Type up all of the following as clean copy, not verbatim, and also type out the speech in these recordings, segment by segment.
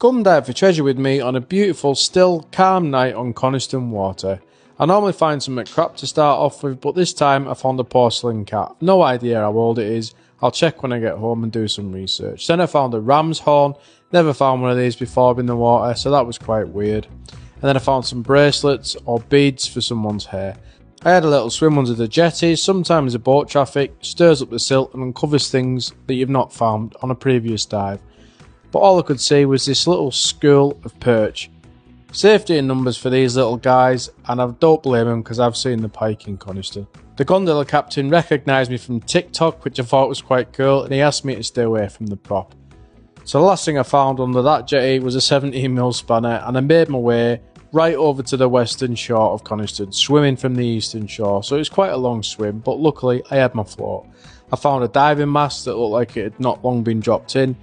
Come dive for treasure with me on a beautiful, still, calm night on Coniston Water. I normally find something crap to start off with, but this time I found a porcelain cat. No idea how old it is. I'll check when I get home and do some research. Then I found a ram's horn. Never found one of these before in the water, so that was quite weird. And then I found some bracelets or beads for someone's hair. I had a little swim under the jetties. Sometimes the boat traffic stirs up the silt and uncovers things that you've not found on a previous dive. But all I could see was this little school of perch. Safety in numbers for these little guys, and I don't blame them because I've seen the pike in Coniston. The gondola captain recognised me from TikTok, which I thought was quite cool, and he asked me to stay away from the prop. So the last thing I found under that jetty was a 17mm spanner, and I made my way right over to the western shore of Coniston, swimming from the eastern shore. So it was quite a long swim, but luckily I had my float. I found a diving mask that looked like it had not long been dropped in,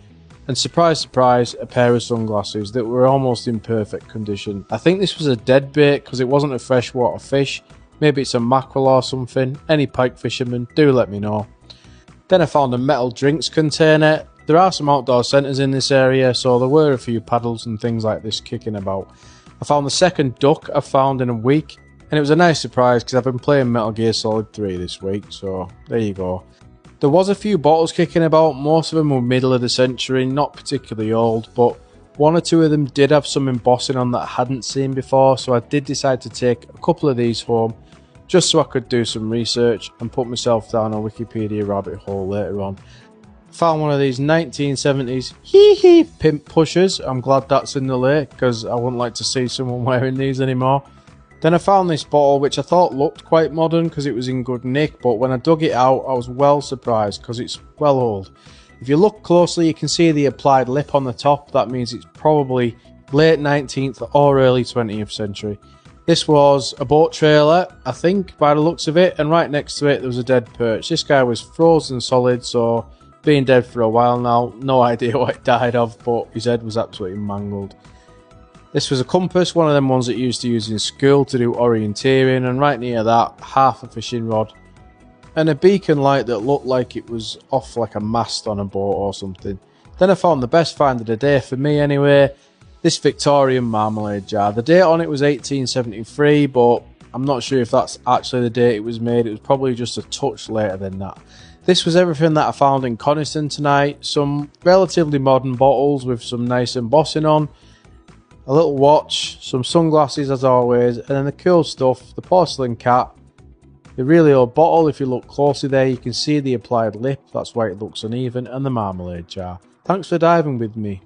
and surprise surprise, a pair of sunglasses that were almost in perfect condition. I think this was a dead bait because it wasn't a freshwater fish. Maybe it's a mackerel or something. Any pike fishermen, do let me know. Then I found a metal drinks container. There are some outdoor centres in this area, so there were a few paddles and things like this kicking about. I found the second duck I've found in a week, and it was a nice surprise because I've been playing Metal Gear Solid 3 this week, so there you go. There was a few bottles kicking about. Most of them were middle of the century, not particularly old, but one or two of them did have some embossing on that I hadn't seen before, so I did decide to take a couple of these home just so I could do some research and put myself down a Wikipedia rabbit hole later on. Found one of these 1970s hee pimp pushers. I'm glad that's in the lake because I wouldn't like to see someone wearing these anymore. Then I found this bottle which I thought looked quite modern because it was in good nick, but when I dug it out I was well surprised because it's well old. If you look closely you can see the applied lip on the top. That means it's probably late 19th or early 20th century. This was a boat trailer, I think, by the looks of it, and right next to it there was a dead perch. This guy was frozen solid, so been dead for a while now. No idea what it died of, but his head was absolutely mangled. This was a compass, one of them ones that you used to use in school to do orienteering, and right near that, half a fishing rod. And a beacon light that looked like it was off like a mast on a boat or something. Then I found the best find of the day, for me anyway, this Victorian marmalade jar. The date on it was 1873, but I'm not sure if that's actually the date it was made. It was probably just a touch later than that. This was everything that I found in Coniston tonight. Some relatively modern bottles with some nice embossing on. A little watch, some sunglasses as always, and then the cool stuff, the porcelain cat, the really old bottle. If you look closely there you can see the applied lip, that's why it looks uneven, and the marmalade jar. Thanks for diving with me.